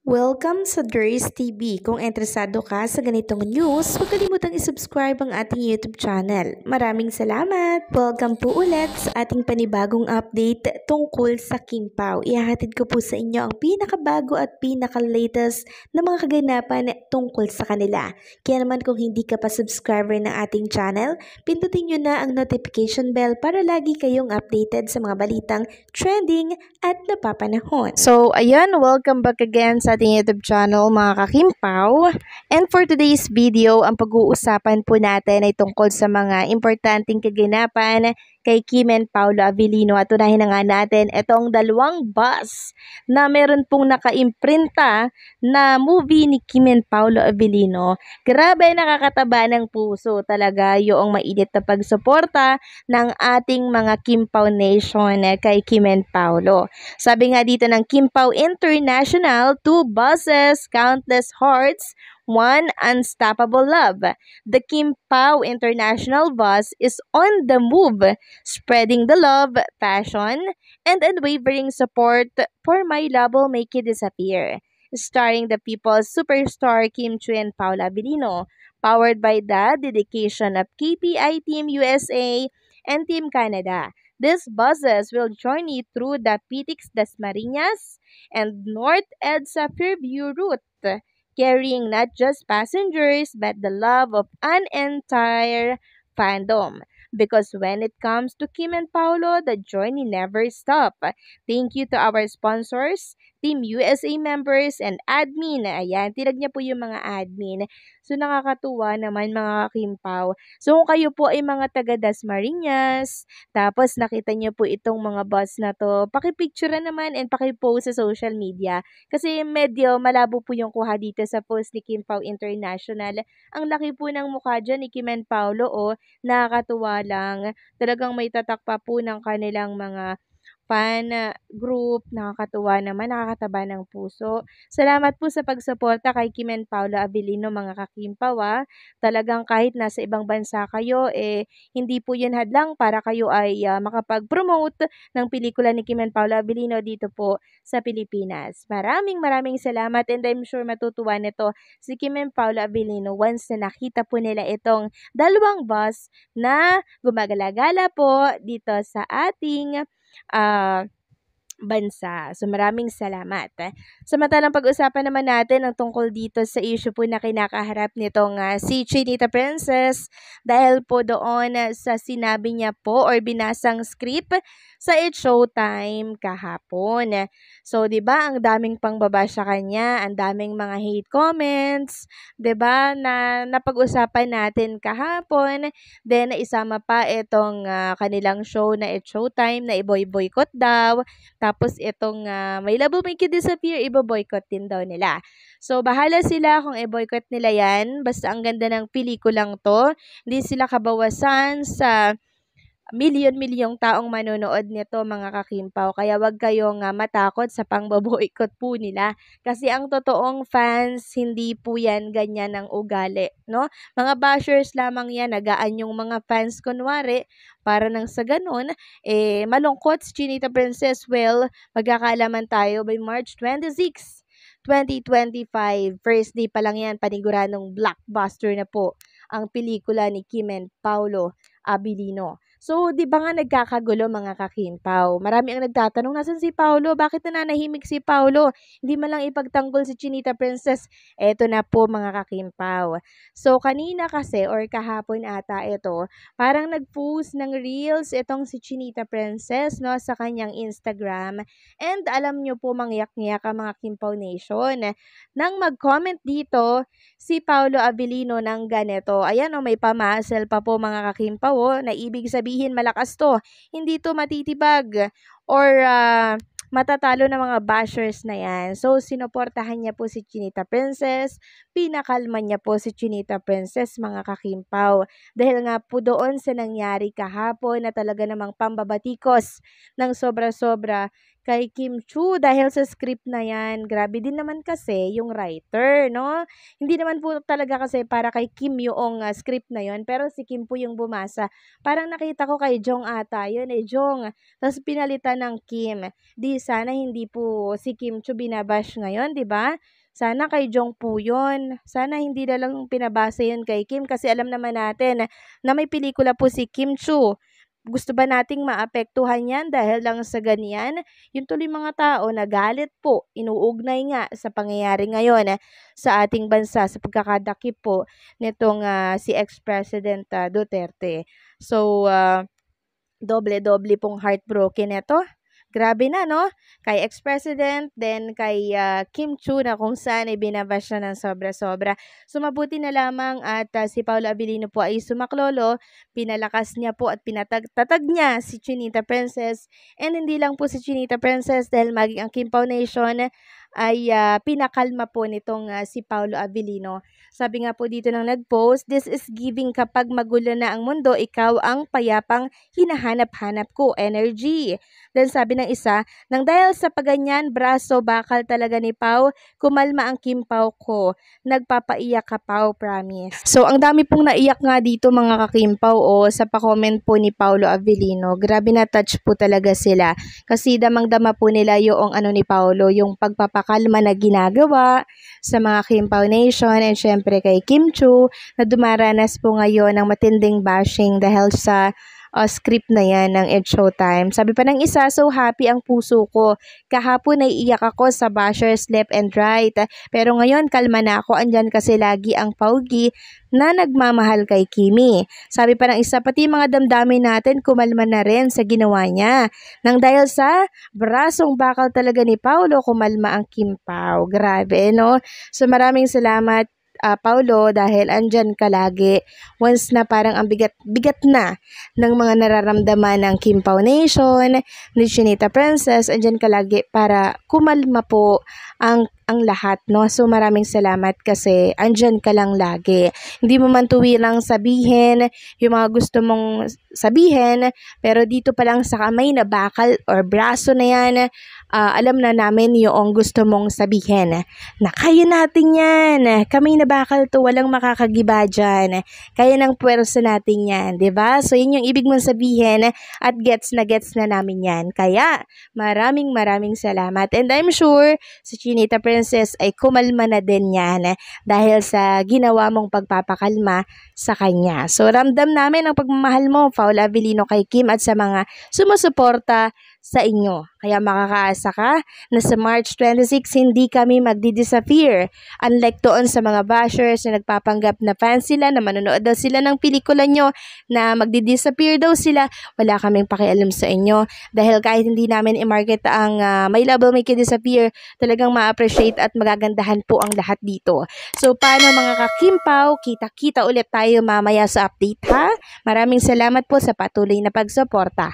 Welcome sa Durs TV. Kung interesado ka sa ganitong news, huwag kalimutang isubscribe ang ating YouTube channel. Maraming salamat! Welcome po ulit sa ating panibagong update tungkol sa Kim Pao. Ihahatid ko po sa inyo ang pinakabago at pinaka-latest na mga kaganapan tungkol sa kanila. Kaya naman kung hindi ka pa subscriber ng ating channel, pindutin nyo na ang notification bell para lagi kayong updated sa mga balitang trending at napapanahon. So, ayan, welcome back again sa ating YouTube channel mga kakimpaw. And for today's video, ang pag-uusapan po natin ay tungkol sa mga importanteng kaganapan kay Kim and Paolo Avellino. At unahin na nga natin itong dalawang bus na meron pong nakaimprinta na movie ni Kim and Paolo Avellino. Grabe, nakakataba ng puso talaga yung mainit na pagsuporta ng ating mga Kim Pao Nation kay Kim and Paolo. Sabi nga dito ng Kim Pao International, 2 buses, countless hearts, 1 unstoppable love. The Kim Pao International bus is on the move, spreading the love, passion, and unwavering support for My Love Will Make You Disappear. Starring the people's superstar Kim Chiu and Paolo Avellino, powered by the dedication of KPI Team USA and Team Canada. These buses will journey through the Pitix Dasmariñas and North EDSA Fairview route, carrying not just passengers but the love of an entire fandom. Because when it comes to Kim and Paolo, the journey never stops. Thank you to our sponsors, Team USA members, and admin. Ayan, tinag niya po yung mga admin. So, nakakatuwa naman mga Kimpaw. So, kung kayo po ay mga taga Dasmariñas, tapos nakita niyo po itong mga bus na to, pakipicture naman and pakipost sa social media. Kasi medyo malabo po yung kuha dito sa post ni Kim Pao International. Ang laki po ng mukha dyan ni Kim and Paolo, nakakatuwa lang. Talagang may tatak pa po ng kanilang mga fan group. Nakakatuwa naman, nakakataba ng puso. Salamat po sa pagsuporta kay Kim and Paolo Avellino mga kakimpaw. Talagang kahit nasa ibang bansa kayo, hindi po yun hadlang para kayo ay makapag-promote ng pelikula ni Kim and Paolo Avellino dito po sa Pilipinas. Maraming salamat and I'm sure matutuwa nito si Kim and Paolo Avellino once na nakita po nila itong dalawang bus na gumagala-gala po dito sa ating bansa. So, maraming salamat. Samantalang pag-usapan naman natin ang tungkol dito sa issue po na kinakaharap nitong si Chinita Princess dahil po doon sa sinabi niya po or binasang script sa It's Showtime kahapon. So, 'di ba, ang daming pangbaba sa kanya, ang daming mga hate comments, 'di ba, na napag-usapan natin kahapon. Then isama pa itong kanilang show na It's Showtime na i-boycott daw. Tapos itong My Love Will Make You Disappear, ibo-boycott din daw nila. So, bahala sila kung i-boycott nila yan. Basta ang ganda ng pelikulang to. Hindi sila kabawasan sa milyon-milyong taong manonood nito mga kakimpaw. Kaya wag kayong matakot sa pangboboykot po nila. Kasi ang totoong fans, hindi po yan ganyan ang ugali. No? Mga bashers lamang yan, nagaan yung mga fans kunwari, para nang sa ganun, malungkot si Chinita Princess. Well, magkakaalaman tayo by March 26, 2025. First day pa lang yan, paniguradong blockbuster na po ang pelikula ni Kim and Paolo Avellino. So, di ba nga nagkakagulo mga kakimpaw? Marami ang nagtatanong, nasan si Paolo? Bakit nananahimik si Paolo? Hindi man lang ipagtanggol si Chinita Princess. Eto na po mga kakimpaw. So, kanina kasi or kahapon ata ito, parang nag-post ng reels itong si Chinita Princess no, sa kanyang Instagram. And alam nyo po, mangyak-ngyak ang mga Kimpaw Nation. Nang mag-comment dito, si Paolo Avellino ng ganito. Ayan may pamasel pa po mga kakimpaw na ibig sabihin malakas to. Hindi to matitibag or matatalo ng mga bashers na yan. So, sinuportahan niya po si Chinita Princess. Pinakalma niya po si Chinita Princess, mga kakimpaw. Dahil nga po doon sa nangyari kahapon na talaga namang pambabatikos ng sobra-sobra kay Kim Chu dahil sa script na yan. Grabe din naman kasi yung writer, no? Hindi naman po talaga kasi para kay Kim yung script na yon, pero si Kim po yung bumasa. Parang nakita ko kay Jong ata yun Jong. Tapos pinalitan ng Kim. Di sana hindi po si Kim Chu binabash ngayon, di ba? Sana kay Jong po yun. Sana hindi na lang pinabasa yun kay Kim kasi alam naman natin na may pelikula po si Kim Chu. Gusto ba nating maapektuhan yan dahil lang sa ganyan? Yung tuloy mga tao nagalit po, inuugnay nga sa pangyayari ngayon sa ating bansa sa pagkakadakip po nitong si ex-President Duterte. So, doble-doble pong heartbroken ito. Grabe na, no? Kay ex-president, then kay Kim Chu na kung saan ay binabash na ng sobra-sobra. So, mabuti na lamang at si Paolo Abilino po ay sumaklolo, pinalakas niya po at pinatatag niya si Chinita Princess. And hindi lang po si Chinita Princess dahil maging ang Kim Pao Nation ay pinakalma po nitong si Paolo Abilino. Sabi nga po dito ng nag-post, "This is giving kapag magulo na ang mundo, ikaw ang payapang hinahanap-hanap ko, energy." Then sabi ng isa, "Nang dahil sa paganyan, braso bakal talaga ni Pao, kumalma ang Kim Pao ko. Nagpapaiyak ka Pao, promise." So ang dami pong naiyak nga dito mga ka-Kim Pao sa pa-comment po ni Paolo Abilino. Grabe na touch po talaga sila. Kasi damang-dama po nila yung ano ni Paolo, yung pagpapakalma na ginagawa sa mga Kim Pao Nation and syempre kay Kim Chu na dumaranas po ngayon ng matinding bashing dahil sa script na yan ng It's Showtime. Sabi pa ng isa, "So happy ang puso ko. Kahapon naiiyak ako sa bashers left and right. Pero ngayon kalma na ako. Andyan kasi lagi ang Paugi na nagmamahal kay Kimi." Sabi pa ng isa, "Pati mga damdamin natin kumalma na rin sa ginawa niya. Nang dahil sa brasong bakal talaga ni Paolo, kumalma ang Kim Pao." Grabe, no? So maraming salamat Paulo dahil andyan ka lagi once na parang ang bigat na ng mga nararamdaman ng Kim Pao Nation, ni Chinita Princess, andyan ka lagi para kumalma po ang lahat, no? So maraming salamat kasi andyan ka lang lagi. Hindi mo man tuwirang sabihin yung mga gusto mong sabihin, pero dito pa lang sa kamay na bakal or braso na yan, alam na namin yung gusto mong sabihin. Na kaya natin yan. Kamay na bakal to, walang makakagiba dyan. Kaya ng puwersa natin yan, di ba? So yun yung ibig mong sabihin at gets na namin yan. Kaya maraming salamat. And I'm sure si Chinita Princess ay kumalma na din yan dahil sa ginawa mong pagpapakalma sa kanya. So ramdam namin ang pagmamahal mo, Paolo Abilino, kay Kim at sa mga sumusuporta sa inyo. Kaya makakaasa ka na sa March 26 hindi kami magdi-disappear. Unlike doon sa mga bashers na nagpapanggap na fans sila, na manonood daw sila ng pelikula nyo, na magdi-disappear daw sila, wala kaming pakialam sa inyo. Dahil kahit hindi namin i-market ang My Love Will Make You Disappear, talagang ma-appreciate at magagandahan po ang lahat dito. So paano mga ka-Kim Pao, kita-kita ulit tayo mamaya sa update ha. Maraming salamat po sa patuloy na pagsuporta.